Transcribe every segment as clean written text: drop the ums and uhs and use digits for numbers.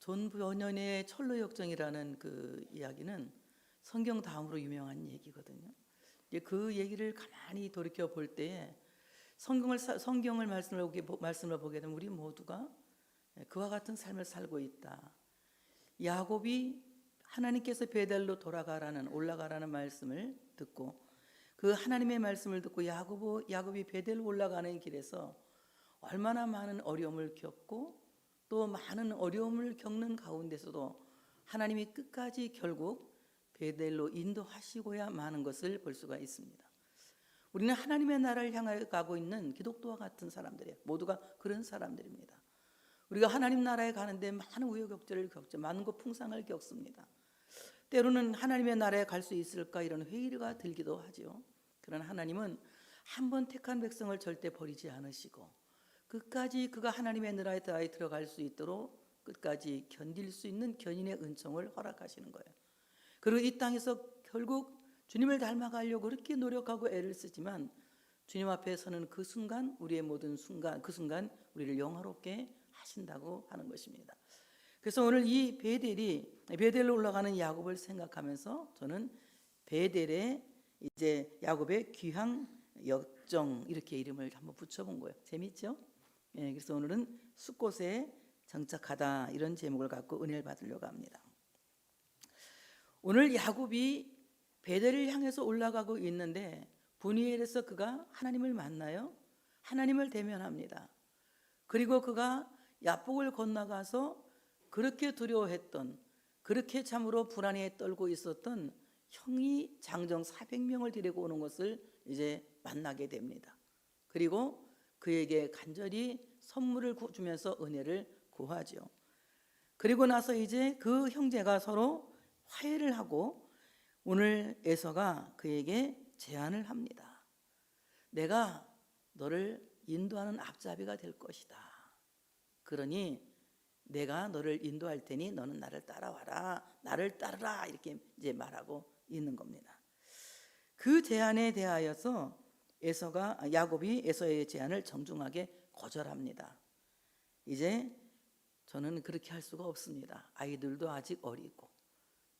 존 버년의 철로 역정이라는 그 이야기는 성경 다음으로 유명한 얘기거든요. 이제 그 얘기를 가만히 돌이켜 볼 때에 성경을 말씀을 보게 되면 우리 모두가 그와 같은 삶을 살고 있다. 야곱이 하나님께서 베델로 올라가라는 말씀을 듣고 그 하나님의 말씀을 듣고 야곱이 베델로 올라가는 길에서 얼마나 많은 어려움을 겪고 또 많은 어려움을 겪는 가운데서도 하나님이 끝까지 결국 베델로 인도하시고야 마는 것을 볼 수가 있습니다. 우리는 하나님의 나라를 향해 가고 있는 기독교와 같은 사람들이에요. 모두가 그런 사람들입니다. 우리가 하나님 나라에 가는데 많은 우여곡절을 겪죠. 많은 것 풍상을 겪습니다. 때로는 하나님의 나라에 갈 수 있을까 이런 회의가 들기도 하죠. 그러나 하나님은 한 번 택한 백성을 절대 버리지 않으시고 끝까지 그가 하나님의 나라에 들어갈 수 있도록 끝까지 견딜 수 있는 견인의 은총을 허락하시는 거예요. 그리고 이 땅에서 결국 주님을 닮아가려고 그렇게 노력하고 애를 쓰지만 주님 앞에 서는 그 순간 우리의 모든 순간 그 순간 우리를 영화롭게 하신다고 하는 것입니다. 그래서 오늘 이 베델로 올라가는 야곱을 생각하면서 저는 베델에 이제 야곱의 귀향 역정 이렇게 이름을 한번 붙여본 거예요. 재밌죠? 예, 그래서 오늘은 숫곳에 정착하다 이런 제목을 갖고 은혜를 받으려고 합니다. 오늘 야곱이 베델을 향해서 올라가고 있는데 분이엘에서 그가 하나님을 만나요. 하나님을 대면합니다. 그리고 그가 야복을 건너가서 그렇게 두려워했던 그렇게 참으로 불안에 떨고 있었던 형이 장정 400명을 데리고 오는 것을 이제 만나게 됩니다. 그리고 그에게 간절히 선물을 주면서 은혜를 구하죠. 그리고 나서 이제 그 형제가 서로 화해를 하고 오늘 에서가 그에게 제안을 합니다. 내가 너를 인도하는 앞잡이가 될 것이다. 그러니 내가 너를 인도할 테니 너는 나를 따라와라. 나를 따르라. 이렇게 이제 말하고 있는 겁니다. 그 제안에 대하여서 야곱이 에서의 제안을 정중하게 거절합니다. 이제 저는 그렇게 할 수가 없습니다. 아이들도 아직 어리고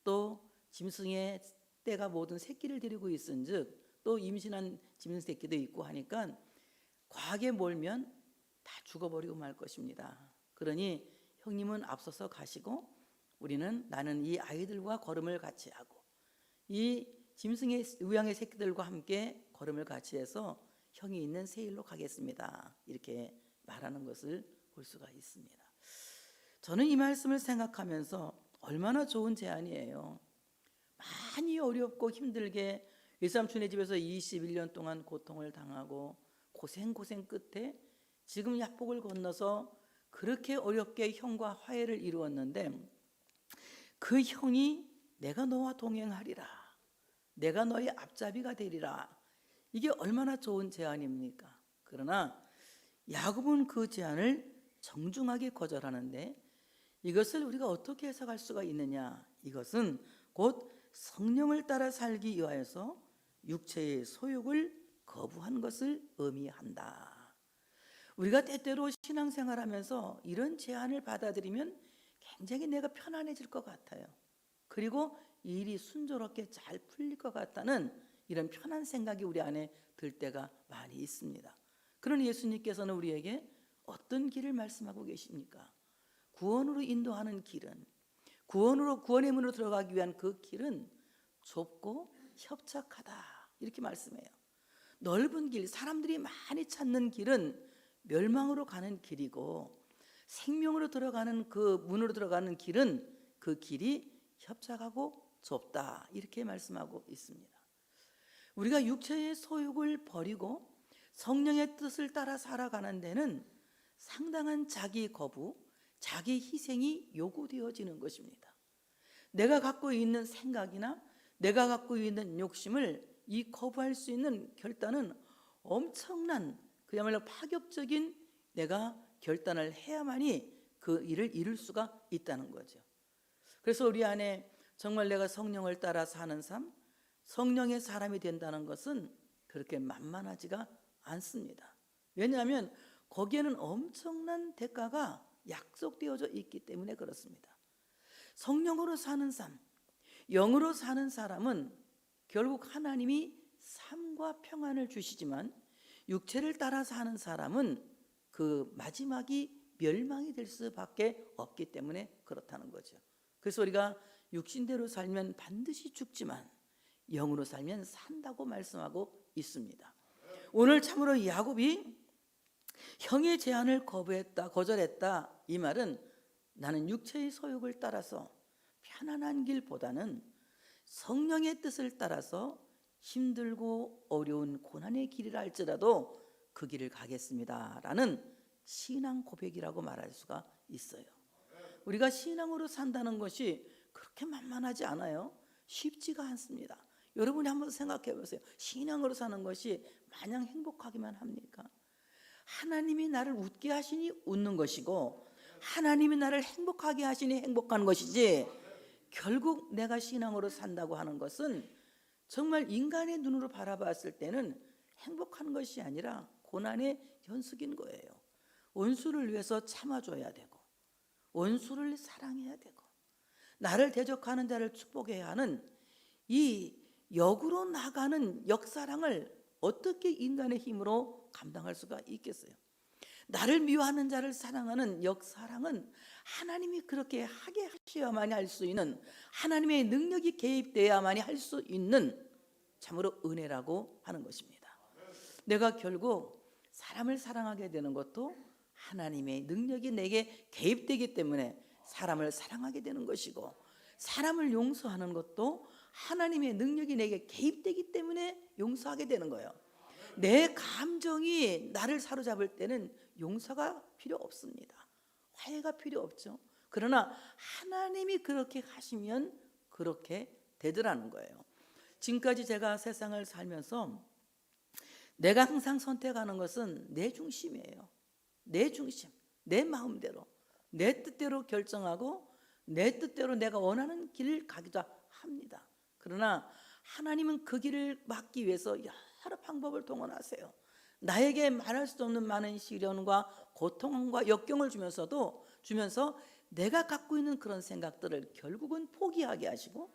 또 짐승의 때가 모든 새끼를 데리고 있은즉 또 임신한 짐승 새끼도 있고 하니까 과하게 몰면 다 죽어버리고 말 것입니다. 그러니 형님은 앞서서 가시고 나는 이 아이들과 걸음을 같이 하고 이 우양의 새끼들과 함께 걸음을 같이 해서 형이 있는 세일로 가겠습니다. 이렇게 말하는 것을 볼 수가 있습니다. 저는 이 말씀을 생각하면서 얼마나 좋은 제안이에요. 많이 어렵고 힘들게 외삼촌의 집에서 21년 동안 고통을 당하고 고생 끝에 지금 야복을 건너서 그렇게 어렵게 형과 화해를 이루었는데 그 형이 내가 너와 동행하리라. 내가 너의 앞잡이가 되리라. 이게 얼마나 좋은 제안입니까? 그러나 야곱은 그 제안을 정중하게 거절하는데 이것을 우리가 어떻게 해석할 수가 있느냐? 이것은 곧 성령을 따라 살기 위하여서 육체의 소욕을 거부한 것을 의미한다. 우리가 때때로 신앙생활하면서 이런 제안을 받아들이면 굉장히 내가 편안해질 것 같아요. 그리고 일이 순조롭게 잘 풀릴 것 같다는 이런 편한 생각이 우리 안에 들 때가 많이 있습니다. 그러나 예수님께서는 우리에게 어떤 길을 말씀하고 계십니까? 구원으로 인도하는 길은 구원의 문으로 들어가기 위한 그 길은 좁고 협착하다 이렇게 말씀해요. 넓은 길, 사람들이 많이 찾는 길은 멸망으로 가는 길이고 생명으로 들어가는 그 문으로 들어가는 길은 그 길이 협착하고 좁다 이렇게 말씀하고 있습니다. 우리가 육체의 소욕을 버리고 성령의 뜻을 따라 살아가는 데는 상당한 자기 거부, 자기 희생이 요구되어지는 것입니다. 내가 갖고 있는 생각이나 내가 갖고 있는 욕심을 이 거부할 수 있는 결단은 엄청난 그야말로 파격적인 내가 결단을 해야만이 그 일을 이룰 수가 있다는 거죠. 그래서 우리 안에 정말 내가 성령을 따라 사는 삶, 성령의 사람이 된다는 것은 그렇게 만만하지가 않습니다. 왜냐하면 거기에는 엄청난 대가가 약속되어져 있기 때문에 그렇습니다. 성령으로 사는 삶, 영으로 사는 사람은 결국 하나님이 삶과 평안을 주시지만 육체를 따라 사는 사람은 그 마지막이 멸망이 될 수밖에 없기 때문에 그렇다는 거죠. 그래서 우리가 육신대로 살면 반드시 죽지만 영으로 살면 산다고 말씀하고 있습니다. 오늘 참으로 야곱이 형의 제안을 거절했다 이 말은 나는 육체의 소욕을 따라서 편안한 길보다는 성령의 뜻을 따라서 힘들고 어려운 고난의 길이라 할지라도 그 길을 가겠습니다 라는 신앙 고백이라고 말할 수가 있어요. 우리가 신앙으로 산다는 것이 그렇게 만만하지 않아요. 쉽지가 않습니다. 여러분이 한번 생각해 보세요. 신앙으로 사는 것이 마냥 행복하기만 합니까? 하나님이 나를 웃게 하시니 웃는 것이고 하나님이 나를 행복하게 하시니 행복한 것이지, 결국 내가 신앙으로 산다고 하는 것은 정말 인간의 눈으로 바라봤을 때는 행복한 것이 아니라 고난의 연속인 거예요. 원수를 위해서 참아줘야 되고 원수를 사랑해야 되고 나를 대적하는 자를 축복해야 하는 이 역으로 나가는 역사랑을 어떻게 인간의 힘으로 감당할 수가 있겠어요? 나를 미워하는 자를 사랑하는 역사랑은 하나님이 그렇게 하게 하셔야만이 할 수 있는, 하나님의 능력이 개입되어야만이 할 수 있는 참으로 은혜라고 하는 것입니다. 내가 결국 사람을 사랑하게 되는 것도 하나님의 능력이 내게 개입되기 때문에 사람을 사랑하게 되는 것이고, 사람을 용서하는 것도 하나님의 능력이 내게 개입되기 때문에 용서하게 되는 거예요. 내 감정이 나를 사로잡을 때는 용서가 필요 없습니다. 화해가 필요 없죠. 그러나 하나님이 그렇게 하시면 그렇게 되더라는 거예요. 지금까지 제가 세상을 살면서 내가 항상 선택하는 것은 내 중심이에요. 내 중심, 내 마음대로, 내 뜻대로 결정하고 내 뜻대로 내가 원하는 길을 가기도 합니다. 그러나 하나님은 그 길을 막기 위해서 여러 방법을 동원하세요. 나에게 말할 수 없는 많은 시련과 고통과 역경을 주면서 내가 갖고 있는 그런 생각들을 결국은 포기하게 하시고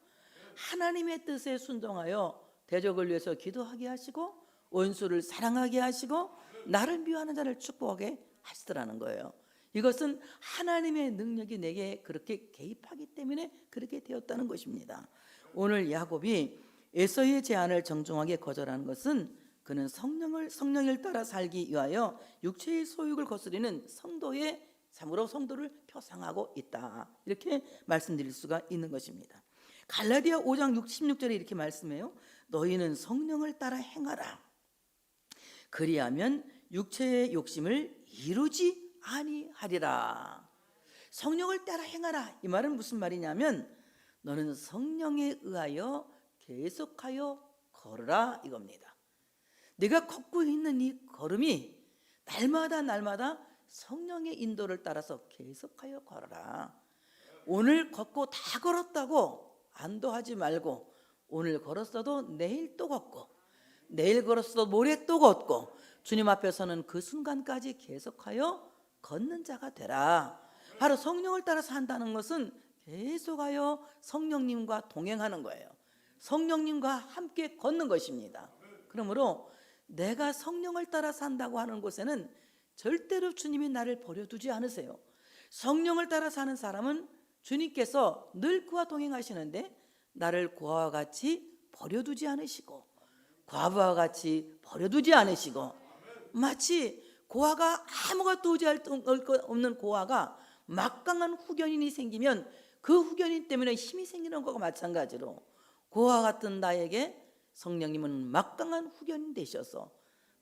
하나님의 뜻에 순종하여 대적을 위해서 기도하게 하시고 원수를 사랑하게 하시고 나를 미워하는 자를 축복하게 하시더라는 거예요. 이것은 하나님의 능력이 내게 그렇게 개입하기 때문에 그렇게 되었다는 것입니다. 오늘 야곱이 에서의 제안을 정중하게 거절하는 것은 그는 성령을 따라 살기 위하여 육체의 소욕을 거스리는 성도의 참으로 성도를 표상하고 있다, 이렇게 말씀드릴 수가 있는 것입니다. 갈라디아 5장 16절에 이렇게 말씀해요. 너희는 성령을 따라 행하라. 그리하면 육체의 욕심을 이루지 아니하리라. 성령을 따라 행하라, 이 말은 무슨 말이냐면 너는 성령에 의하여 계속하여 걸으라 이겁니다. 내가 걷고 있는 이 걸음이 날마다 성령의 인도를 따라서 계속하여 걸어라. 오늘 걷고 다 걸었다고 안도하지 말고 오늘 걸었어도 내일 또 걷고 내일 걸었어도 모레 또 걷고 주님 앞에 서는 그 순간까지 계속하여 걷는 자가 되라. 바로 성령을 따라서 한다는 것은 계속하여 성령님과 동행하는 거예요. 성령님과 함께 걷는 것입니다. 그러므로 내가 성령을 따라 산다고 하는 곳에는 절대로 주님이 나를 버려두지 않으세요. 성령을 따라 사는 사람은 주님께서 늘 그와 동행하시는데 나를 고아와 같이 버려두지 않으시고 과부와 같이 버려두지 않으시고, 마치 고아가 아무것도 의지할 것 없는 고아가 막강한 후견인이 생기면 그 후견인 때문에 힘이 생기는 것과 마찬가지로 고아 같은 나에게 성령님은 막강한 후견인 되셔서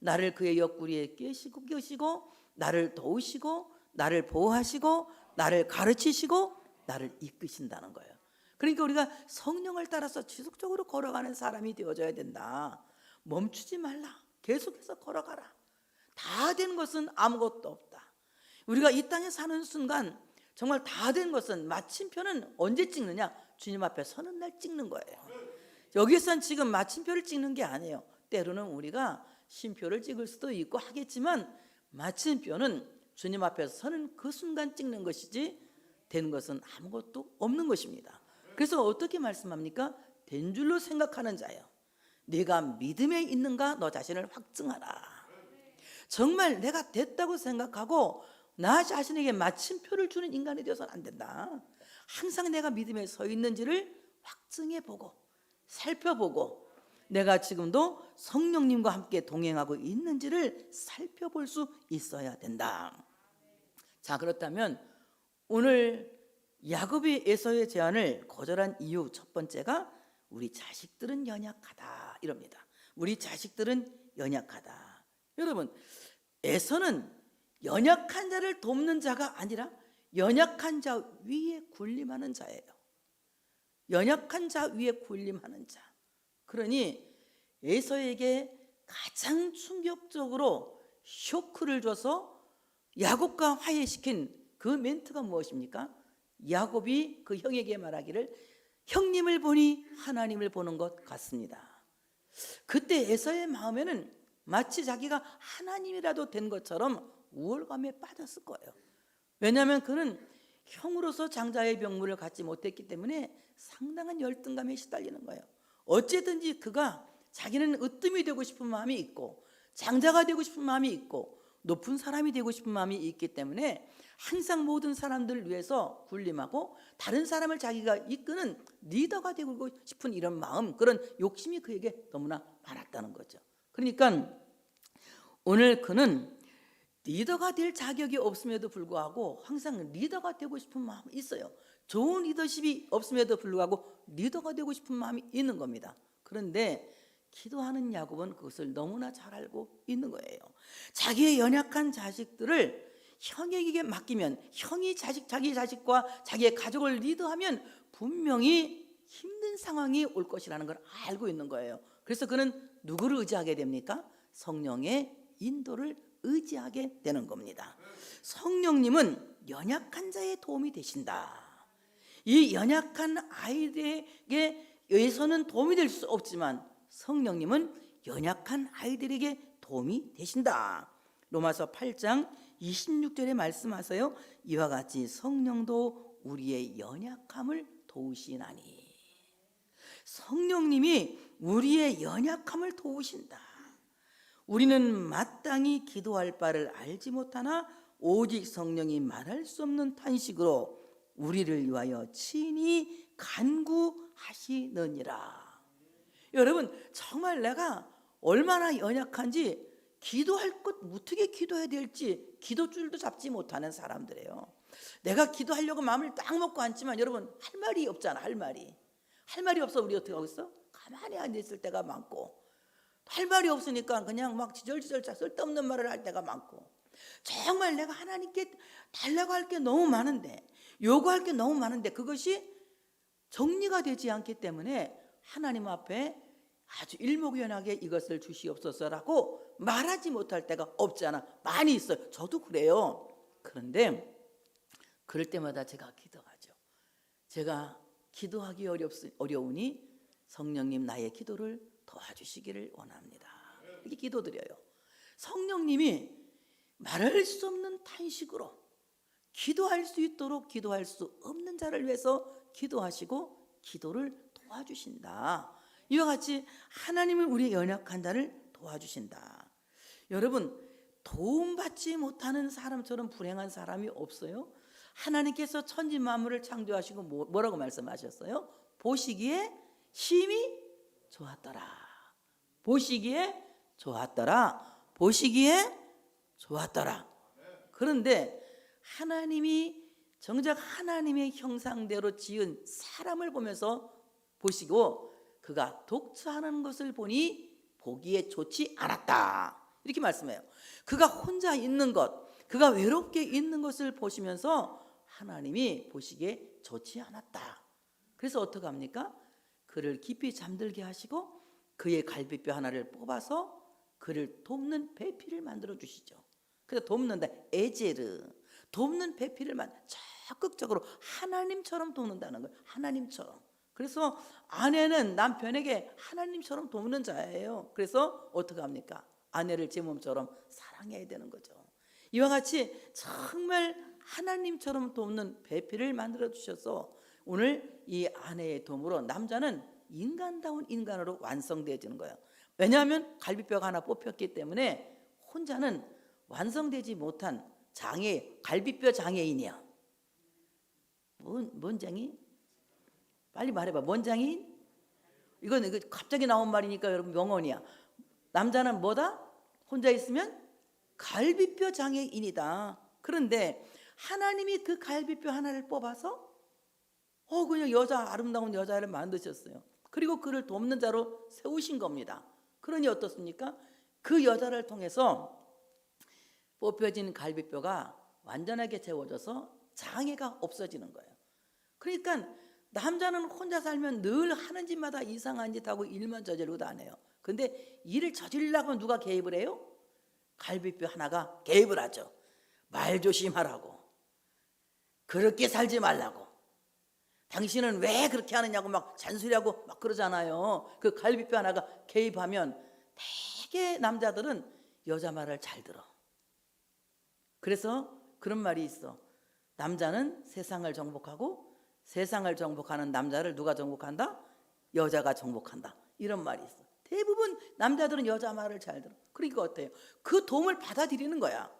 나를 그의 옆구리에 끼시고 나를 도우시고 나를 보호하시고 나를 가르치시고 나를 이끄신다는 거예요. 그러니까 우리가 성령을 따라서 지속적으로 걸어가는 사람이 되어져야 된다. 멈추지 말라. 계속해서 걸어가라. 다 된 것은 아무것도 없다. 우리가 이 땅에 사는 순간 정말 다 된 것은 마침표는 언제 찍느냐? 주님 앞에 서는 날 찍는 거예요. 여기선 지금 마침표를 찍는 게 아니에요. 때로는 우리가 쉼표를 찍을 수도 있고 하겠지만 마침표는 주님 앞에서 서는 그 순간 찍는 것이지 되는 것은 아무것도 없는 것입니다. 그래서 어떻게 말씀합니까? 된 줄로 생각하는 자여, 네가 믿음에 있는가 너 자신을 확증하라. 정말 내가 됐다고 생각하고 나 자신에게 마침표를 주는 인간이 되어서는 안 된다. 항상 내가 믿음에 서 있는지를 확증해 보고 살펴보고 내가 지금도 성령님과 함께 동행하고 있는지를 살펴볼 수 있어야 된다. 자, 그렇다면 오늘 야곱이 에서의 제안을 거절한 이유 첫 번째가 우리 자식들은 연약하다 이럽니다. 우리 자식들은 연약하다. 여러분, 에서는 연약한 자를 돕는 자가 아니라 연약한 자 위에 군림하는 자예요. 연약한 자 위에 군림하는 자. 그러니 에서에게 가장 충격적으로 쇼크를 줘서 야곱과 화해시킨 그 멘트가 무엇입니까? 야곱이 그 형에게 말하기를 형님을 보니 하나님을 보는 것 같습니다. 그때 에서의 마음에는 마치 자기가 하나님이라도 된 것처럼 우월감에 빠졌을 거예요. 왜냐하면 그는 형으로서 장자의 병물을 갖지 못했기 때문에 상당한 열등감에 시달리는 거예요. 어쨌든지 그가 자기는 으뜸이 되고 싶은 마음이 있고 장자가 되고 싶은 마음이 있고 높은 사람이 되고 싶은 마음이 있기 때문에 항상 모든 사람들을 위해서 군림하고 다른 사람을 자기가 이끄는 리더가 되고 싶은 이런 마음, 그런 욕심이 그에게 너무나 많았다는 거죠. 그러니까 오늘 그는 리더가 될 자격이 없음에도 불구하고 항상 리더가 되고 싶은 마음이 있어요. 좋은 리더십이 없음에도 불구하고 리더가 되고 싶은 마음이 있는 겁니다. 그런데 기도하는 야곱은 그것을 너무나 잘 알고 있는 거예요. 자기의 연약한 자식들을 형에게 맡기면 형이 자기 자식과 자기의 가족을 리더하면 분명히 힘든 상황이 올 것이라는 걸 알고 있는 거예요. 그래서 그는 누구를 의지하게 됩니까? 성령의 인도를 의지하게 되는 겁니다. 성령님은 연약한 자의 도움이 되신다. 이 연약한 아이들에게 의해서는 도움이 될 수 없지만 성령님은 연약한 아이들에게 도움이 되신다. 로마서 8장 26절에 말씀하세요. 이와 같이 성령도 우리의 연약함을 도우시나니. 성령님이 우리의 연약함을 도우신다. 우리는 마땅히 기도할 바를 알지 못하나 오직 성령이 말할 수 없는 탄식으로 우리를 위하여 친히 간구하시느니라. 여러분, 정말 내가 얼마나 연약한지 기도할 것 어떻게 기도해야 될지 기도줄도 잡지 못하는 사람들이에요. 내가 기도하려고 마음을 딱 먹고 앉지만 여러분 할 말이 없잖아. 할 말이 없어. 우리 어떻게 하겠어? 가만히 앉아있을 때가 많고 할 말이 없으니까 그냥 막 지절지절 쓸데없는 말을 할 때가 많고 정말 내가 하나님께 달라고 할 게 너무 많은데 요구할 게 너무 많은데 그것이 정리가 되지 않기 때문에 하나님 앞에 아주 일목요연하게 이것을 주시옵소서라고 말하지 못할 때가 없잖아. 많이 있어요. 저도 그래요. 그런데 그럴 때마다 제가 기도하죠. 제가 기도하기 어려우니 성령님 나의 기도를 도와주시기를 원합니다. 이렇게 기도드려요. 성령님이 말할 수 없는 탄식으로 기도할 수 있도록 기도할 수 없는 자를 위해서 기도하시고 기도를 도와주신다. 이와 같이 하나님은 우리의 연약한 자를 도와주신다. 여러분, 도움받지 못하는 사람처럼 불행한 사람이 없어요. 하나님께서 천지 만물을 창조하시고 뭐라고 말씀하셨어요? 보시기에 심히 좋았더라. 보시기에 좋았더라. 보시기에 좋았더라. 그런데 하나님이 정작 하나님의 형상대로 지은 사람을 보면서 보시고 그가 독처하는 것을 보니 보기에 좋지 않았다. 이렇게 말씀해요. 그가 혼자 있는 것, 그가 외롭게 있는 것을 보시면서 하나님이 보시기에 좋지 않았다. 그래서 어떻게 합니까? 그를 깊이 잠들게 하시고 그의 갈비뼈 하나를 뽑아서 그를 돕는 배필을 만들어 주시죠. 그래서 돕는다. 에제르. 돕는 배필을 적극적으로 하나님처럼 돕는다는 거예요. 하나님처럼. 그래서 아내는 남편에게 하나님처럼 돕는 자예요. 그래서 어떻게 합니까? 아내를 제 몸처럼 사랑해야 되는 거죠. 이와 같이 정말 하나님처럼 돕는 배필을 만들어 주셔서 오늘 이 아내의 도움으로 남자는 인간다운 인간으로 완성되어지는 거예요. 왜냐하면 갈비뼈가 하나 뽑혔기 때문에 혼자는 완성되지 못한 갈비뼈 장애인이야. 뭔 장애인? 빨리 말해봐. 뭔 장애인? 이거 갑자기 나온 말이니까 여러분 명언이야. 남자는 뭐다? 혼자 있으면 갈비뼈 장애인이다. 그런데 하나님이 그 갈비뼈 하나를 뽑아서 그냥 아름다운 여자를 만드셨어요. 그리고 그를 돕는 자로 세우신 겁니다. 그러니 어떻습니까? 그 여자를 통해서 뽑혀진 갈비뼈가 완전하게 채워져서 장애가 없어지는 거예요. 그러니까 남자는 혼자 살면 늘 하는 짓마다 이상한 짓 하고 일만 저지르고 다녀요. 근데 일을 저지르려고 하면 누가 개입을 해요? 갈비뼈 하나가 개입을 하죠. 말 조심하라고, 그렇게 살지 말라고, 당신은 왜 그렇게 하느냐고 막 잔소리하고 막 그러잖아요. 그 갈비뼈 하나가 개입하면 되게 남자들은 여자 말을 잘 들어. 그래서 그런 말이 있어. 남자는 세상을 정복하고 세상을 정복하는 남자를 누가 정복한다? 여자가 정복한다. 이런 말이 있어. 대부분 남자들은 여자 말을 잘 들어. 그러니까 어때요? 그 도움을 받아들이는 거야.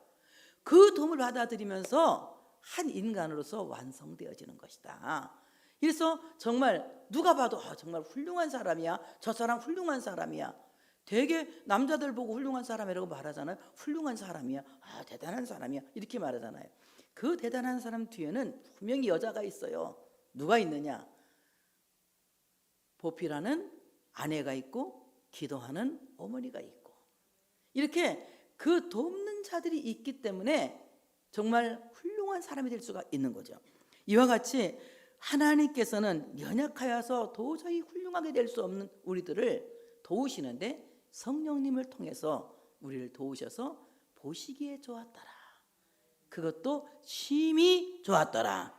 그 도움을 받아들이면서 한 인간으로서 완성되어지는 것이다. 그래서 정말 누가 봐도 정말 훌륭한 사람이야. 저 사람 훌륭한 사람이야. 되게 남자들 보고 훌륭한 사람이라고 말하잖아요. 훌륭한 사람이야. 대단한 사람이야. 이렇게 말하잖아요. 그 대단한 사람 뒤에는 분명히 여자가 있어요. 누가 있느냐? 보필하는 아내가 있고 기도하는 어머니가 있고, 이렇게 그 돕는 자들이 있기 때문에 정말 훌륭한 사람이 될 수가 있는 거죠. 이와 같이 하나님께서는 연약하여서 도저히 훌륭하게 될 수 없는 우리들을 도우시는데 성령님을 통해서 우리를 도우셔서 보시기에 좋았더라. 그것도 심히 좋았더라.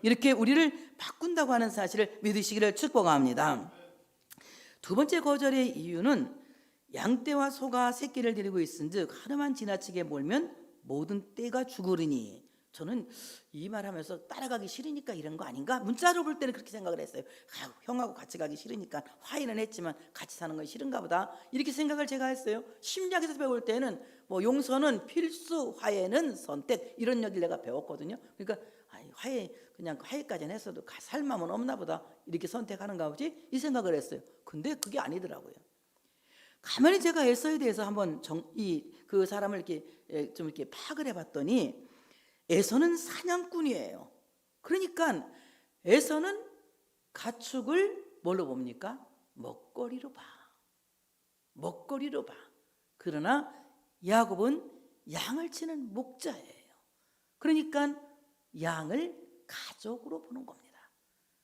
이렇게 우리를 바꾼다고 하는 사실을 믿으시기를 축복합니다. 두 번째 거절의 이유는 양떼와 소가 새끼를 데리고 있은즉 하루만 지나치게 몰면 모든 떼가 죽으리니. 저는 이 말하면서 따라가기 싫으니까 이런 거 아닌가? 문자로 볼 때는 그렇게 생각을 했어요. 형하고 같이 가기 싫으니까 화해는 했지만 같이 사는 건 싫은가 보다, 이렇게 생각을 제가 했어요. 심리학에서 배울 때는 용서는 필수, 화해는 선택, 이런 얘기를 내가 배웠거든요. 그러니까 그냥 화해까지는 했어도 살 마음은 없나 보다, 이렇게 선택하는가 보지, 이 생각을 했어요. 근데 그게 아니더라고요. 가만히 제가 에서에 대해서 한번 그 사람을 좀 이렇게 파악을 해봤더니 에서는 사냥꾼이에요. 그러니까 에서는 가축을 뭘로 봅니까? 먹거리로 봐. 먹거리로 봐. 그러나 야곱은 양을 치는 목자예요. 그러니까 양을 가족으로 보는 겁니다.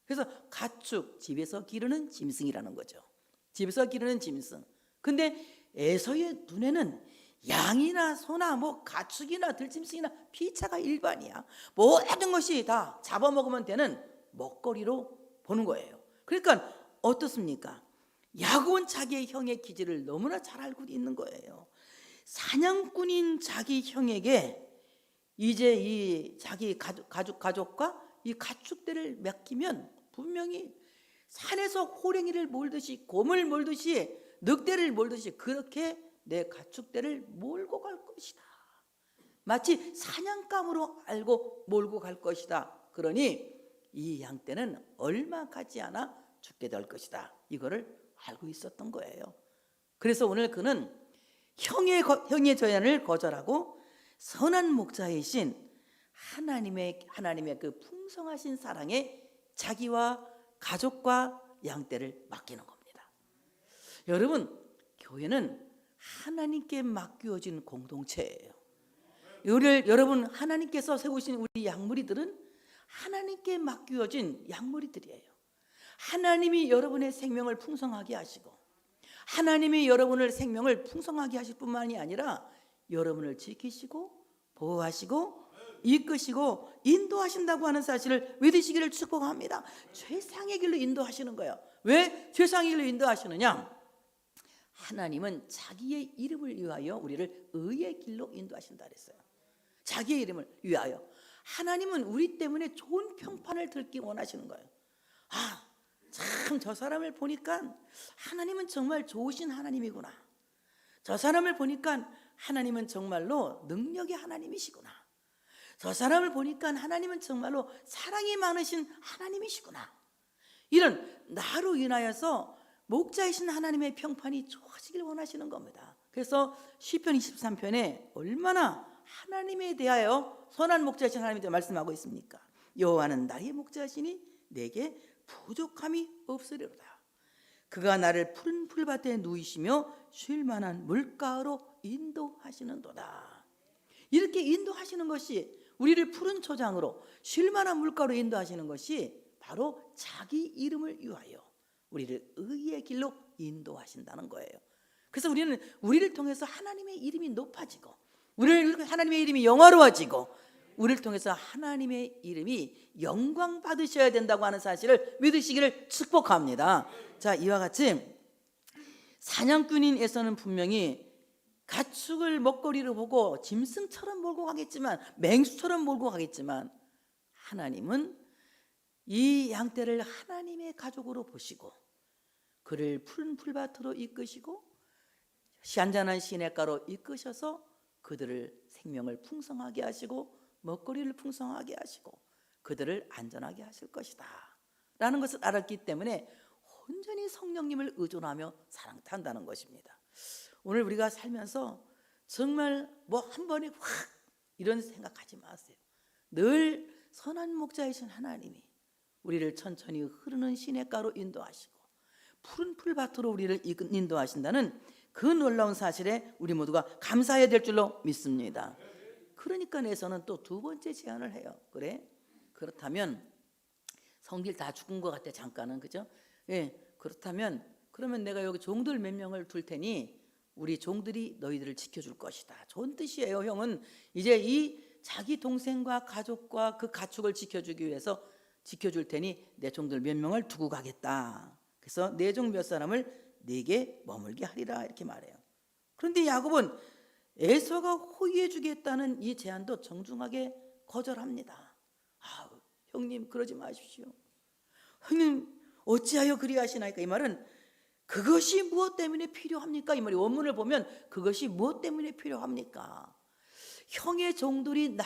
그래서 가축, 집에서 기르는 짐승이라는 거죠. 집에서 기르는 짐승. 근데 에서의 눈에는 양이나 소나 가축이나 들짐승이나 피차가 일반이야. 모든 것이 다 잡아먹으면 되는 먹거리로 보는 거예요. 그러니까 어떻습니까? 야곱은 자기의 형의 기질을 너무나 잘 알고 있는 거예요. 사냥꾼인 자기 형에게 이제 이 자기 가족과 이 가축들을 맡기면 분명히 산에서 호랭이를 몰듯이, 곰을 몰듯이, 늑대를 몰듯이 그렇게 내 가축들을 몰고 갈 것이다. 마치 사냥감으로 알고 몰고 갈 것이다. 그러니 이 양떼는 얼마 가지 않아 죽게 될 것이다. 이거를 알고 있었던 거예요. 그래서 오늘 그는 형의 제안을 거절하고 선한 목자이신 하나님의 그 풍성하신 사랑에 자기와 가족과 양떼를 맡기는 겁니다. 여러분, 교회는 하나님께 맡겨진 공동체예요. 여러분, 하나님께서 세우신 우리 양무리들은 하나님께 맡겨진 양무리들이에요. 하나님이 여러분의 생명을 풍성하게 하시고 하나님이 여러분의 생명을 풍성하게 하실 뿐만이 아니라 여러분을 지키시고 보호하시고 이끄시고 인도하신다고 하는 사실을 믿으시기를 축복합니다. 최상의 길로 인도하시는 거예요. 왜 최상의 길로 인도하시느냐? 하나님은 자기의 이름을 위하여 우리를 의의 길로 인도하신다 그랬어요. 자기의 이름을 위하여. 하나님은 우리 때문에 좋은 평판을 듣기 원하시는 거예요. 아, 참 저 사람을 보니까 하나님은 정말 좋으신 하나님이구나. 저 사람을 보니까 하나님은 정말로 능력의 하나님이시구나. 저 사람을 보니까 하나님은 정말로 사랑이 많으신 하나님이시구나. 이런 나로 인하여서 목자이신 하나님의 평판이 좋아지길 원하시는 겁니다. 그래서 시편 23편에 얼마나 하나님에 대하여 선한 목자이신 하나님에 대해 말씀하고 있습니까? 여호와는 나의 목자시니 내게 부족함이 없으리로다. 그가 나를 푸른 풀밭에 누이시며 쉴 만한 물가로 인도하시는도다. 이렇게 인도하시는 것이, 우리를 푸른 초장으로 쉴 만한 물가로 인도하시는 것이 바로 자기 이름을 위하여 우리를 의의 길로 인도하신다는 거예요. 그래서 우리를 통해서 하나님의 이름이 높아지고, 하나님의 이름이 영화로워지고, 우리를 통해서 하나님의 이름이 영광 받으셔야 된다고 하는 사실을 믿으시기를 축복합니다. 자, 이와 같이 사냥꾼인 에서는 분명히 가축을 먹거리를 보고 짐승처럼 몰고 가겠지만, 맹수처럼 몰고 가겠지만, 하나님은 이 양떼를 하나님의 가족으로 보시고 그를 푸른 풀밭으로 이끄시고 잔잔한 시냇가로 이끄셔서 그들을 생명을 풍성하게 하시고 먹거리를 풍성하게 하시고 그들을 안전하게 하실 것이다 라는 것을 알았기 때문에 온전히 성령님을 의존하며 산탄다는 것입니다. 오늘 우리가 살면서 정말 뭐 한 번에 확 이런 생각하지 마세요. 늘 선한 목자이신 하나님이 우리를 천천히 흐르는 시냇가로 인도하시고 푸른 풀밭으로 우리를 인도하신다는 그 놀라운 사실에 우리 모두가 감사해야 될 줄로 믿습니다. 그러니까 내서는 또 두 번째 제안을 해요. 그래? 그렇다면 성길 다 죽은 것 같아 잠깐은, 그죠? 예, 그렇다면 그러면 내가 여기 종들 몇 명을 둘 테니 우리 종들이 너희들을 지켜줄 것이다. 좋은 뜻이에요. 형은 이제 이 자기 동생과 가족과 그 가축을 지켜주기 위해서 지켜줄 테니 내 종들 몇 명을 두고 가겠다. 그래서 내 종 몇 사람을 네게 머물게 하리라 이렇게 말해요. 그런데 야곱은 에서가 호의해 주겠다는 이 제안도 정중하게 거절합니다. 형님 그러지 마십시오. 형님 어찌하여 그리하시나이까. 이 말은 그것이 무엇 때문에 필요합니까? 이 말이 원문을 보면 그것이 무엇 때문에 필요합니까? 형의 종들이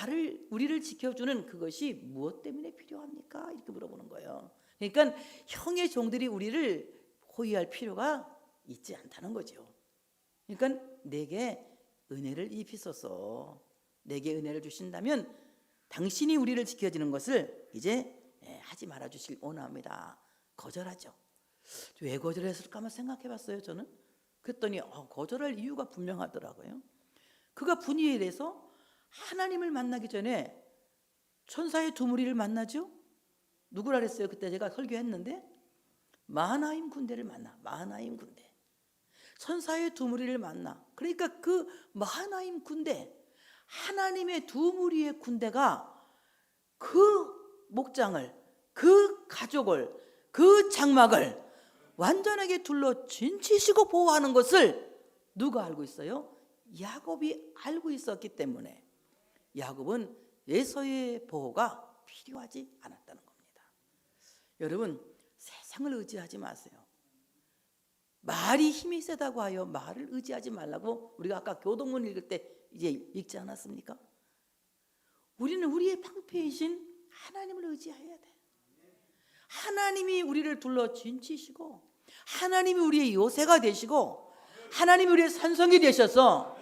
우리를 지켜주는 그것이 무엇 때문에 필요합니까? 이렇게 물어보는 거예요. 그러니까 형의 종들이 우리를 호위할 필요가 있지 않다는 거죠. 그러니까 내게 은혜를 입히소서. 내게 은혜를 주신다면 당신이 우리를 지켜주는 것을 이제 하지 말아 주시길 원합니다. 거절하죠. 왜 거절했을까 한번 생각해 봤어요. 저는 그랬더니 거절할 이유가 분명하더라고요. 그가 분이엘에서 하나님을 만나기 전에 천사의 두 무리를 만나죠. 누구라 그랬어요? 그때 제가 설교했는데 마하나임 군대를 만나. 마하나임 군대, 천사의 두 무리를 만나. 그러니까 그 마하나임 군대, 하나님의 두 무리의 군대가 그 목장을, 그 가족을, 그 장막을 완전하게 둘러 진치시고 보호하는 것을 누가 알고 있어요? 야곱이 알고 있었기 때문에 야곱은 에서의 보호가 필요하지 않았다는 겁니다. 여러분, 세상을 의지하지 마세요. 말이 힘이 세다고 하여 말을 의지하지 말라고 우리가 아까 교동문 읽을 때 이제 읽지 않았습니까? 우리는 우리의 방패이신 하나님을 의지해야 돼. 하나님이 우리를 둘러 진치시고 하나님이 우리의 요새가 되시고 하나님이 우리의 산성이 되셔서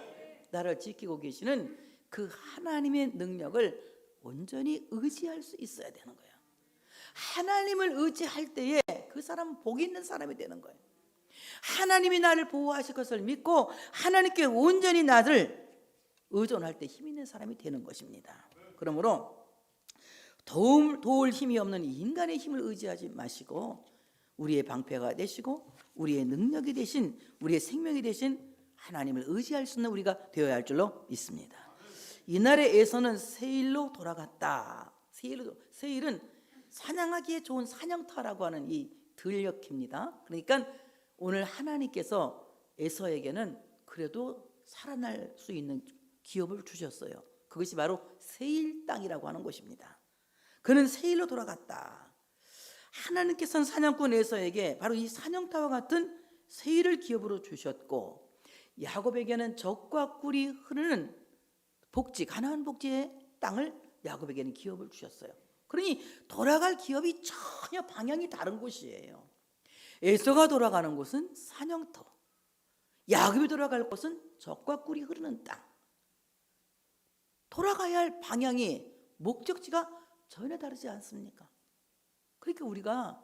나를 지키고 계시는 그 하나님의 능력을 온전히 의지할 수 있어야 되는 거예요. 하나님을 의지할 때에 그 사람은 복 있는 사람이 되는 거예요. 하나님이 나를 보호하실 것을 믿고 하나님께 온전히 나를 의존할 때 힘 있는 사람이 되는 것입니다. 그러므로 도울 힘이 없는 인간의 힘을 의지하지 마시고 우리의 방패가 되시고 우리의 능력이 되신, 우리의 생명이 되신 하나님을 의지할 수 있는 우리가 되어야 할 줄로 믿습니다. 이날의 에서는 세일로 돌아갔다. 세일은 사냥하기에 좋은 사냥터라고 하는 이 들녘입니다. 그러니까 오늘 하나님께서 에서에게는 그래도 살아날 수 있는 기업을 주셨어요. 그것이 바로 세일 땅이라고 하는 곳입니다. 그는 세일로 돌아갔다. 하나님께서는 사냥꾼 에서에게 바로 이 사냥터와 같은 세일을 기업으로 주셨고, 야곱에게는 젖과 꿀이 흐르는 복지, 가나안 복지의 땅을 야곱에게는 기업을 주셨어요. 그러니 돌아갈 기업이 전혀 방향이 다른 곳이에요. 에서가 돌아가는 곳은 사냥터, 야곱이 돌아갈 곳은 젖과 꿀이 흐르는 땅. 돌아가야 할 방향이, 목적지가 전혀 다르지 않습니까? 그러니까 우리가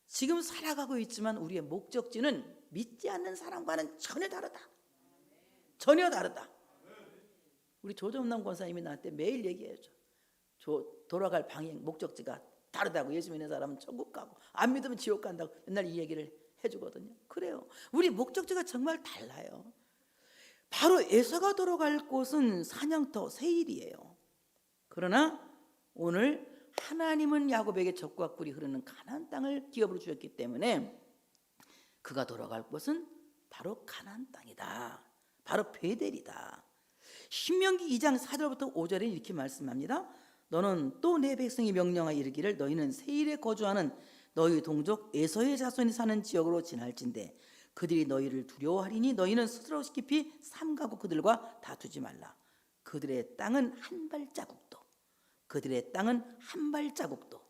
지금 살아가고 있지만 우리의 목적지는 믿지 않는 사람과는 전혀 다르다. 전혀 다르다. 우리 조정남 권사님이 나한테 매일 얘기해줘. 돌아갈 방향, 목적지가 다르다고. 예수 믿는 사람은 천국 가고 안 믿으면 지옥 간다고 맨날 이 얘기를 해주거든요. 그래요. 우리 목적지가 정말 달라요. 바로 에서가 돌아갈 곳은 사냥터 세일이에요. 그러나 오늘 하나님은 야곱에게 젖과 꿀이 흐르는 가나안 땅을 기업으로 주셨기 때문에 그가 돌아갈 곳은 바로 가나안 땅이다. 바로 베델이다. 신명기 2장 4절부터 5절에 이렇게 말씀합니다. 너는 또 내 백성이 명령하여 이르기를 너희는 세일에 거주하는 너희 동족 에서의 자손이 사는 지역으로 지날진대 그들이 너희를 두려워하리니 너희는 스스로 깊이 삼가고 그들과 다투지 말라. 그들의 땅은 한 발자국도 그들의 땅은 한 발자국도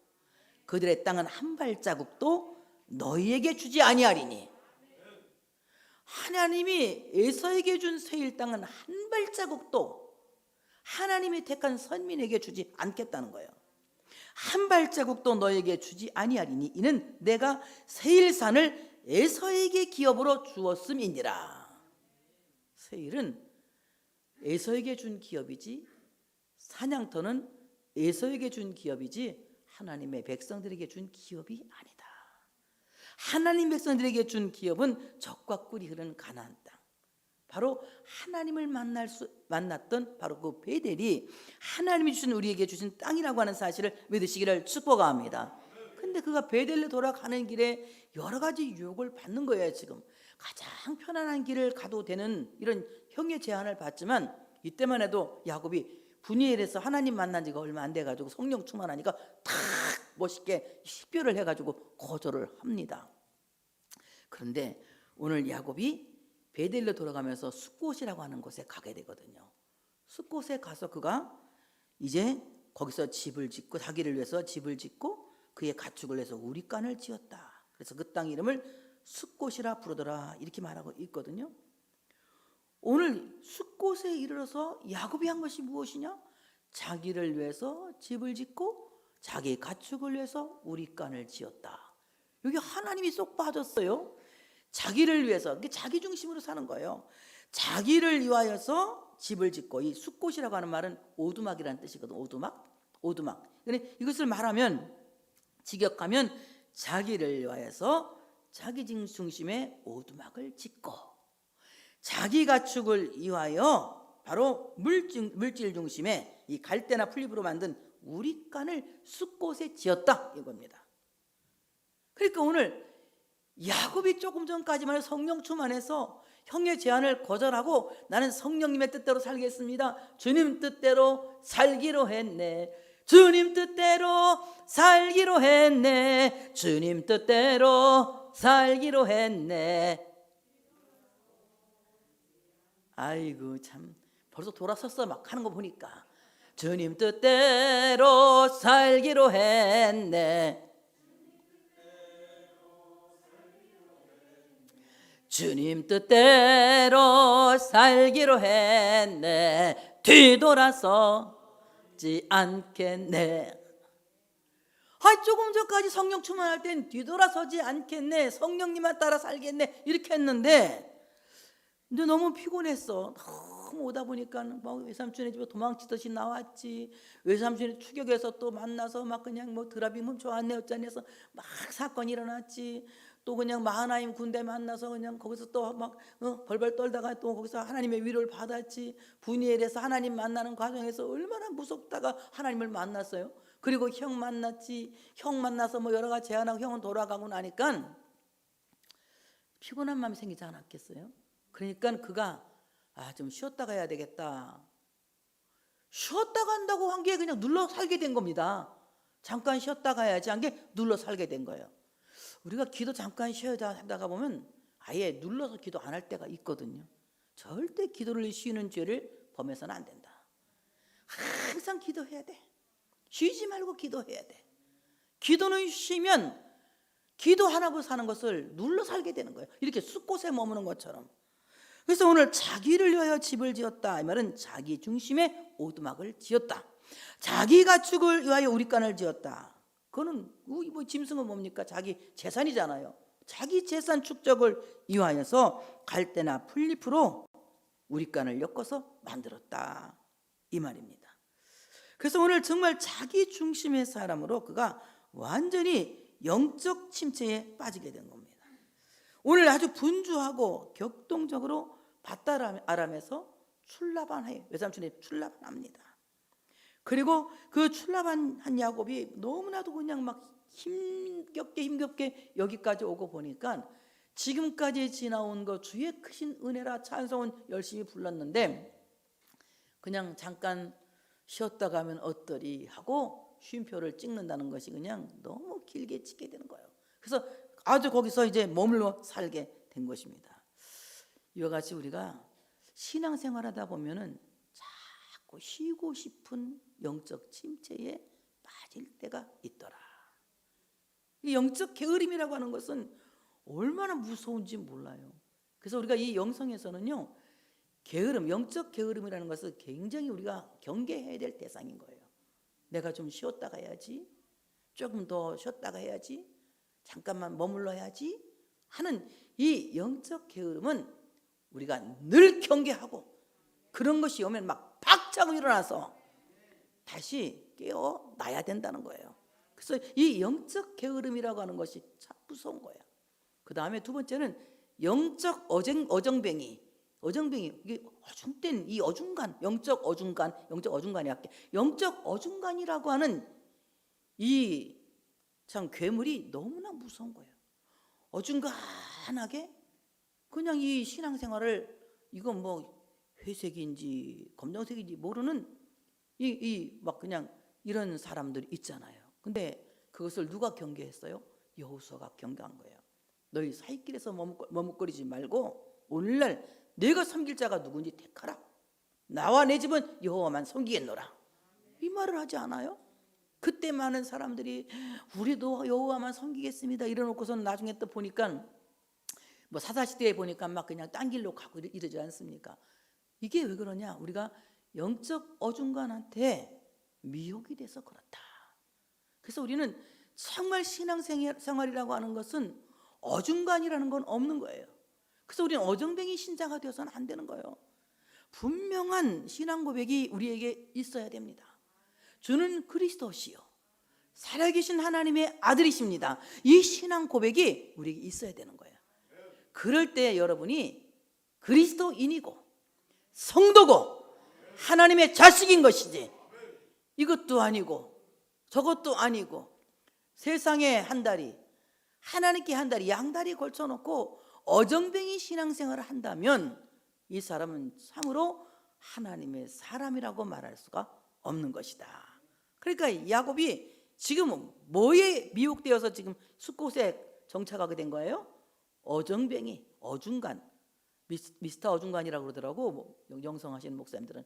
그들의 땅은 한 발자국도 너희에게 주지 아니하리니. 하나님이 에서에게 준 세일 땅은 한 발자국도 하나님이 택한 선민에게 주지 않겠다는 거예요. 한 발자국도 너에게 주지 아니하리니 이는 내가 세일산을 에서에게 기업으로 주었음이니라. 세일은 에서에게 준 기업이지, 사냥터는 에서에게 준 기업이지 하나님의 백성들에게 준 기업이 아니다. 하나님 백성들에게 준 기업은 젖과 꿀이 흐르는 가나안 땅, 바로 하나님을 만났던 바로 그 베델이 하나님이 주신, 우리에게 주신 땅이라고 하는 사실을 믿으시기를 축복합니다. 근데 그가 베델로 돌아가는 길에 여러 가지 유혹을 받는 거예요. 지금 가장 편안한 길을 가도 되는 이런 형의 제한을 받지만, 이때만 해도 야곱이 분이엘에서 하나님 만난 지가 얼마 안 돼가지고 성령 충만하니까 탁 멋있게 식별을 해가지고 거절을 합니다. 그런데 오늘 야곱이 베델로 돌아가면서 숫곳이라고 하는 곳에 가게 되거든요. 숫곳에 가서 그가 이제 거기서 집을 짓고, 자기를 위해서 집을 짓고 그의 가축을 해서 우리간을 지었다. 그래서 그 땅 이름을 숫곳이라 부르더라, 이렇게 말하고 있거든요. 오늘 숫곳에 이르러서 야곱이 한 것이 무엇이냐? 자기를 위해서 집을 짓고 자기 가축을 위해서 우리간을 지었다. 여기 하나님이 쏙 빠졌어요. 자기를 위해서, 자기 중심으로 사는 거예요. 자기를 위하여서 집을 짓고, 이 숫곳이라고 하는 말은 오두막이라는 뜻이거든. 오두막. 그런데 이것을 말하면, 직역하면 자기를 위하여서 자기 중심의 오두막을 짓고, 자기 가축을 위하여 바로 물질 중심의 이 갈대나 풀잎으로 만든 우리간을 숫곳에 지었다, 이겁니다. 그러니까 오늘 야곱이 조금 전까지만 성령 충만해서 형의 제안을 거절하고 나는 성령님의 뜻대로 살겠습니다, 주님 뜻대로 살기로 했네, 주님 뜻대로 살기로 했네, 주님 뜻대로 살기로 했네. 아이고 참, 벌써 돌아섰어 막 하는 거 보니까. 주님 뜻대로 살기로 했네, 주님 뜻대로 살기로 했네, 뒤돌아서지 않겠네. 조금 전까지 성령 충만할 땐 뒤돌아서지 않겠네, 성령님만 따라 살겠네, 이렇게 했는데, 근데 너무 피곤했어. 너무 오다 보니까 막 외삼촌의 집에 도망치듯이 나왔지. 외삼촌이 추격해서 또 만나서 막 그냥 뭐 드라비 훔쳐왔네 어쩌네 해서 막 사건이 일어났지. 또 그냥 마하나임 군대 만나서 그냥 거기서 또 막 벌벌 떨다가 또 거기서 하나님의 위로를 받았지. 분이엘에서 하나님 만나는 과정에서 얼마나 무섭다가 하나님을 만났어요. 그리고 형 만났지. 형 만나서 뭐 여러 가지 제안하고 형은 돌아가고 나니까 피곤한 마음이 생기지 않았겠어요? 그러니까 그가 좀 쉬었다 가야 되겠다. 쉬었다 간다고 한 게 그냥 눌러 살게 된 겁니다. 잠깐 쉬었다 가야지 한 게 눌러 살게 된 거예요. 우리가 기도 잠깐 쉬어야 하다가 보면 아예 눌러서 기도 안 할 때가 있거든요. 절대 기도를 쉬는 죄를 범해서는 안 된다. 항상 기도해야 돼. 쉬지 말고 기도해야 돼. 기도는 쉬면 기도 하나로 사는 것을 눌러 살게 되는 거예요. 이렇게 숲곳에 머무는 것처럼. 그래서 오늘 자기를 위하여 집을 지었다, 이 말은 자기 중심의 오두막을 지었다. 자기 가축을 위하여 우리간을 지었다. 그거는 뭐 짐승은 뭡니까? 자기 재산이잖아요. 자기 재산 축적을 위하여서 갈대나 풀잎으로 우리간을 엮어서 만들었다, 이 말입니다. 그래서 오늘 정말 자기 중심의 사람으로 그가 완전히 영적 침체에 빠지게 된 겁니다. 오늘 아주 분주하고 격동적으로 밧다람에서 출라반해요. 외삼촌이 출라반합니다. 그리고 그 출라반한 야곱이 너무나도 그냥 막 힘겹게 여기까지 오고 보니까 지금까지 지나온 거 주의 크신 은혜라 찬송은 열심히 불렀는데 그냥 잠깐 쉬었다 가면 어떠리 하고 쉼표를 찍는다는 것이 그냥 너무 길게 찍게 되는 거예요. 그래서 아주 거기서 이제 머물러 살게 된 것입니다. 이와 같이 우리가 신앙생활하다 보면은 자꾸 쉬고 싶은 영적 침체에 빠질 때가 있더라. 이 영적 게으름이라고 하는 것은 얼마나 무서운지 몰라요. 그래서 우리가 이 영성에서는요, 게으름, 영적 게으름이라는 것을 굉장히 우리가 경계해야 될 대상인 거예요. 내가 좀 쉬었다 가야지, 조금 더 쉬었다가 해야지, 잠깐만 머물러야지 하는 이 영적 게으름은 우리가 늘 경계하고, 그런 것이 오면 막 박차고 일어나서 다시 깨어나야 된다는 거예요. 그래서 이 영적 게으름이라고 하는 것이 참 무서운 거예요. 그 다음에 두 번째는 영적 어정뱅이, 이게 어중된 이 어중간, 영적 어중간이라고 하는 이 참 괴물이 너무나 무서운 거예요. 어중간하게 그냥 이 신앙생활을, 이건 뭐 회색인지 검정색인지 모르는 막 그냥 이런 사람들이 있잖아요. 근데 그것을 누가 경계했어요? 여호수아가 경계한 거예요. 너희 사이길에서 머뭇거리지 말고 오늘날 내가 섬길 자가 누군지 택하라. 나와 내 집은 여호와만 섬기겠노라. 이 말을 하지 않아요? 그때 많은 사람들이 우리도 여호와만 섬기겠습니다 이래놓고서는 나중에 또 보니까 뭐 사사시대에 보니까 막 그냥 딴 길로 가고 이러지 않습니까? 이게 왜 그러냐? 우리가 영적 어중간한테 미혹이 돼서 그렇다. 그래서 우리는 정말 신앙생활이라고 하는 것은 어중간이라는 건 없는 거예요. 그래서 우리는 어정뱅이 신자가 되어서는 안 되는 거예요. 분명한 신앙 고백이 우리에게 있어야 됩니다. 주는 그리스도시요 살아계신 하나님의 아들이십니다. 이 신앙 고백이 우리에게 있어야 되는 거예요. 그럴 때 여러분이 그리스도인이고 성도고 하나님의 자식인 것이지, 이것도 아니고 저것도 아니고 세상에 한 다리 하나님께 한 다리 양다리 걸쳐놓고 어정뱅이 신앙생활을 한다면 이 사람은 참으로 하나님의 사람이라고 말할 수가 없는 것이다. 그러니까 야곱이 지금은 뭐에 미혹되어서 지금 숲곳에 정착하게 된 거예요? 어정뱅이, 어중간, 미스터 어중간이라고 그러더라고. 뭐 영성하시는 목사님들은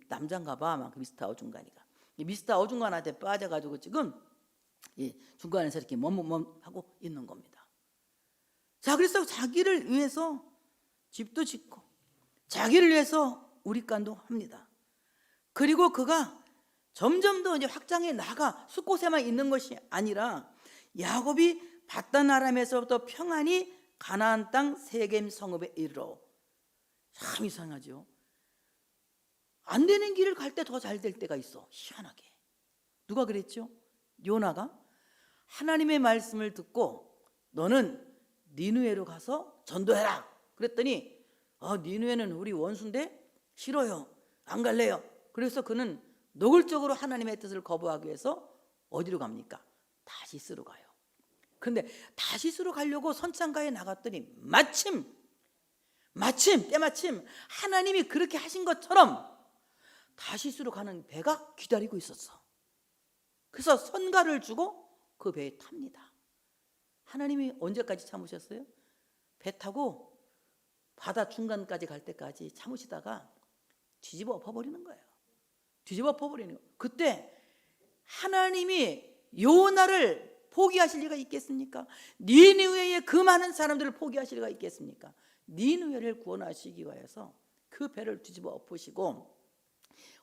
남자인가 봐, 막 미스터 어중간이가. 미스터 어중간한테 빠져가지고 지금 이 중간에서 이렇게 하고 있는 겁니다. 자, 그래서 자기를 위해서 집도 짓고 자기를 위해서 우리간도 합니다. 그리고 그가 점점 더 이제 확장해 나가 숲곳에만 있는 것이 아니라 야곱이 밧단 아람에서부터 평안히 가나안 땅 세겜 성읍에 이르러, 참 이상하죠. 안 되는 길을 갈 때 더 잘 될 때가 있어. 희한하게. 누가 그랬죠? 요나가 하나님의 말씀을 듣고 너는 니느웨로 가서 전도해라 그랬더니 니느웨는 우리 원수인데 싫어요, 안 갈래요. 그래서 그는 노골적으로 하나님의 뜻을 거부하기 위해서 어디로 갑니까? 다시스로 가요. 그런데 다시스로 가려고 선창가에 나갔더니 때마침 하나님이 그렇게 하신 것처럼 다시스로 가는 배가 기다리고 있었어. 그래서 선가를 주고 그 배에 탑니다. 하나님이 언제까지 참으셨어요? 배 타고 바다 중간까지 갈 때까지 참으시다가 뒤집어 엎어버리는 거예요. 뒤집어 엎어버리는 거예요. 그때 하나님이 요나를 포기하실 리가 있겠습니까? 니느웨의 그 많은 사람들을 포기하실 리가 있겠습니까? 니느웨를 구원하시기 위해서 그 배를 뒤집어 엎으시고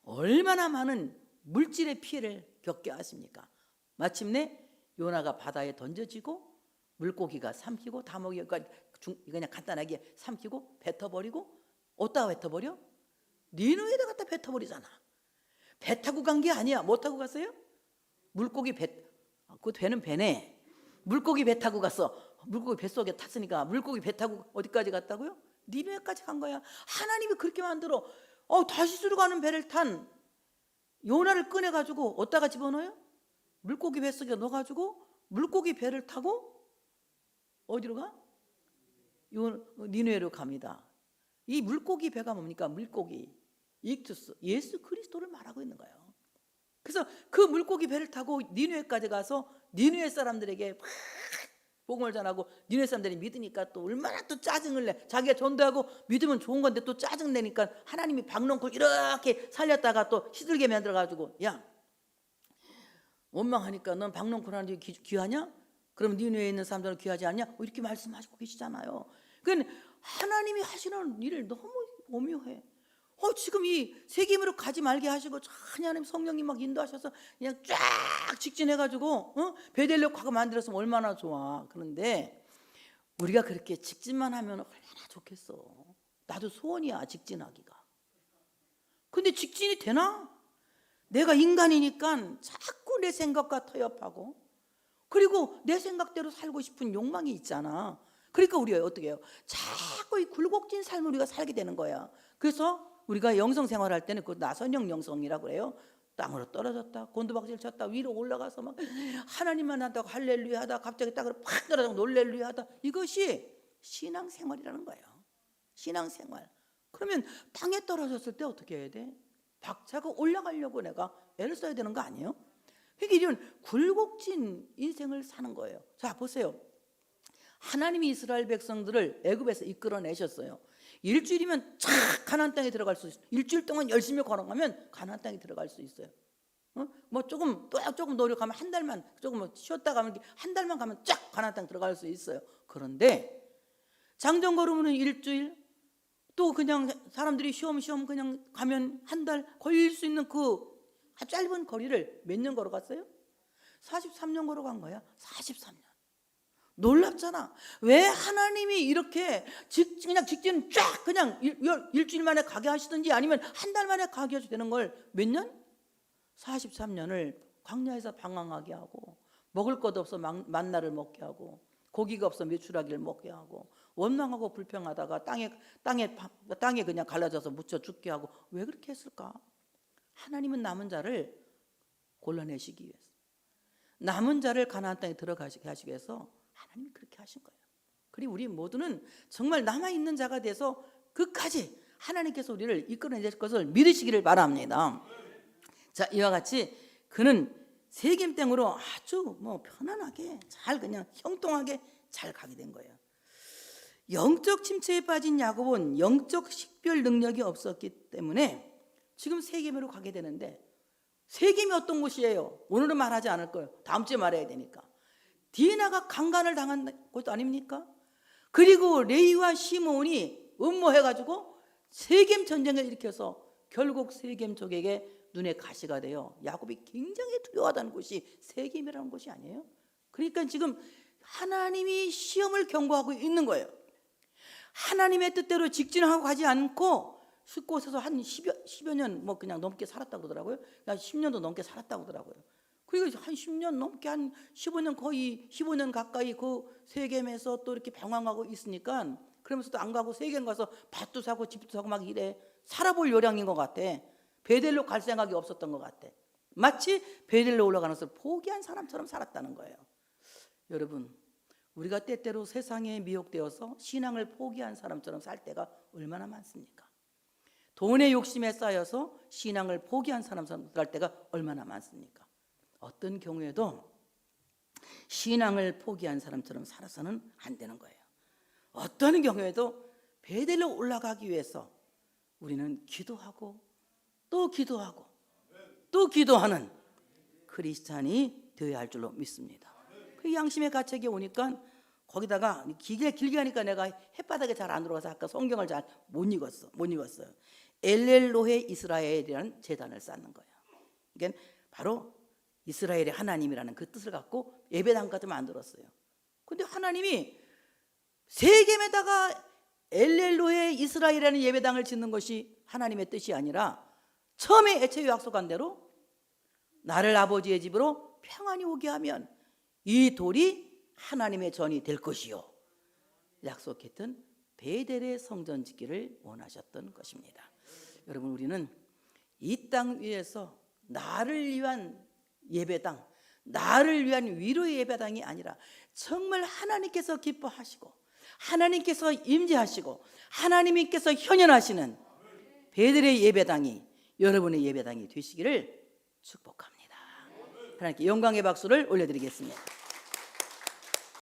얼마나 많은 물질의 피해를 겪게 하십니까? 마침내 요나가 바다에 던져지고 물고기가 삼키고 다 먹이니까 그냥 간단하게 삼키고 뱉어버리고 어디다가 뱉어버려? 니느웨에다 갖다 뱉어버리잖아. 배 타고 간 게 아니야. 뭐 타고 갔어요? 물고기 배, 그 배는 배네. 물고기 배 타고 갔어. 물고기 뱃속에 탔으니까 물고기 배 타고 어디까지 갔다고요? 니느웨까지 간 거야. 하나님이 그렇게 만들어 다시스로 가는 배를 탄 요나를 꺼내가지고 어디다가 집어넣어요? 물고기 뱃속에 넣어가지고 물고기 배를 타고 어디로 가? 니느웨로 갑니다. 이 물고기 배가 뭡니까? 물고기 익투스, 예수 그리스도를 말하고 있는 거예요. 그래서 그 물고기 배를 타고 니느웨까지 가서 니느웨 사람들에게 막 복음을 전하고 니느웨 사람들이 믿으니까 또 얼마나 또 짜증을 내. 자기가 전도하고 믿으면 좋은 건데 또 짜증 내니까 하나님이 박농쿨 이렇게 살렸다가 또 시들게 만들어가지고 야 원망하니까 넌 박농쿨 하는데 귀하냐? 그럼 니느웨에 있는 사람들은 귀하지 않냐? 이렇게 말씀하시고 계시잖아요. 그러니까 하나님이 하시는 일을 너무 오묘해. 지금 이 세겜으로 가지 말게 하시고 하나님 성령님 막 인도하셔서 그냥 쫙 직진해가지고 베델로 가고 만들었으면 얼마나 좋아. 그런데 우리가 그렇게 직진만 하면 얼마나 좋겠어. 나도 소원이야 직진하기가. 근데 직진이 되나? 내가 인간이니까 자꾸 내 생각과 타협하고 그리고 내 생각대로 살고 싶은 욕망이 있잖아. 그러니까 우리가 어떻게 해요? 자꾸 이 굴곡진 삶을 우리가 살게 되는 거야. 그래서 우리가 영성 생활할 때는 그 나선형 영성이라고 그래요. 땅으로 떨어졌다 곤두박질 쳤다 위로 올라가서 막 하나님만 한다고 할렐루야 하다 갑자기 땅으로 팍 떨어져서 놀렐루야 하다. 이것이 신앙생활이라는 거예요. 신앙생활. 그러면 땅에 떨어졌을 때 어떻게 해야 돼? 박차고 올라가려고 내가 애를 써야 되는 거 아니에요? 그러니까 이런 굴곡진 인생을 사는 거예요. 자 보세요. 하나님이 이스라엘 백성들을 애굽에서 이끌어내셨어요. 일주일이면 쫙 가나안 땅에 들어갈 수 있어요. 일주일 동안 열심히 걸어가면 가나안 땅에 들어갈 수 있어요. 뭐 조금 노력하면 한 달만 조금 쉬었다 가면 한 달만 가면 쫙 가나안 땅 들어갈 수 있어요. 그런데 장정 걸으면 일주일 또 그냥 사람들이 쉬엄쉬엄 그냥 가면 한 달 걸릴 수 있는 그 짧은 거리를 몇 년 걸어갔어요? 43년 걸어간 거야. 43년. 놀랍잖아. 왜 하나님이 이렇게 그냥 직진 쫙 그냥 일주일 만에 가게 하시든지 아니면 한 달 만에 가게 해도 되는 걸 몇 년? 43년을 광야에서 방황하게 하고 먹을 것 없어 만나를 먹게 하고 고기가 없어 메추라기를 먹게 하고 원망하고 불평하다가 땅에 그냥 갈라져서 묻혀 죽게 하고 왜 그렇게 했을까? 하나님은 남은 자를 골라내시기 위해서 남은 자를 가나안 땅에 들어가시게 하시기 위해서 하나님이 그렇게 하신 거예요. 그리고 우리 모두는 정말 남아있는 자가 돼서 끝까지 하나님께서 우리를 이끌어내실 것을 믿으시기를 바랍니다. 자, 이와 같이 그는 세겜 땅으로 아주 편안하게 잘 그냥 형통하게 잘 가게 된 거예요. 영적 침체에 빠진 야곱은 영적 식별 능력이 없었기 때문에 지금 세겜으로 가게 되는데 세겜이 어떤 곳이에요? 오늘은 말하지 않을 거예요. 다음 주에 말해야 되니까. 디나가 강간을 당한 곳 아닙니까? 그리고 레위와 시므온이 음모해가지고 세겜 전쟁을 일으켜서 결국 세겜 족에게 눈에 가시가 돼요. 야곱이 굉장히 두려워하다는 곳이 세겜이라는 곳이 아니에요? 그러니까 지금 하나님이 시험을 경고하고 있는 거예요. 하나님의 뜻대로 직진하고 가지 않고 숲곳에서 한 10여 년 그냥 넘게 살았다고 그러더라고요. 10년도 넘게 살았다고 그러더라고요. 그리고 한 10년 넘게 한 15년 거의 15년 가까이 그 세겜에서 또 이렇게 방황하고 있으니까 그러면서 또 안 가고 세겜 가서 밭도 사고 집도 사고 막 이래 살아볼 요량인 것 같아. 베델로 갈 생각이 없었던 것 같아. 마치 베델로 올라가는 것을 포기한 사람처럼 살았다는 거예요. 여러분, 우리가 때때로 세상에 미혹되어서 신앙을 포기한 사람처럼 살 때가 얼마나 많습니까? 돈의 욕심에 쌓여서 신앙을 포기한 사람들 할 때가 얼마나 많습니까? 어떤 경우에도 신앙을 포기한 사람처럼 살아서는 안 되는 거예요. 어떤 경우에도 베델로 올라가기 위해서 우리는 기도하고 또 기도하고 또 기도하는 크리스찬이 되어야 할 줄로 믿습니다. 그 양심의 가책이 오니까 거기다가 길게 하니까 내가 햇바닥에 잘 안 들어가서 아까 성경을 잘 못 읽었어요. 엘렐로헤 이스라엘이라는 제단을 쌓는 거예요. 이게 바로 이스라엘의 하나님이라는 그 뜻을 갖고 예배당까지 만들었어요. 근데 하나님이 세겜에다가 엘렐로헤 이스라엘이라는 예배당을 짓는 것이 하나님의 뜻이 아니라 처음에 애초에 약속한 대로 나를 아버지의 집으로 평안히 오게 하면 이 돌이 하나님의 전이 될 것이요, 약속했던 베델의 성전 짓기를 원하셨던 것입니다. 여러분, 우리는 이 땅 위에서 나를 위한 예배당, 나를 위한 위로의 예배당이 아니라 정말 하나님께서 기뻐하시고 하나님께서 임재하시고 하나님께서 현현하시는 베델의 예배당이 여러분의 예배당이 되시기를 축복합니다. 하나님께 영광의 박수를 올려드리겠습니다.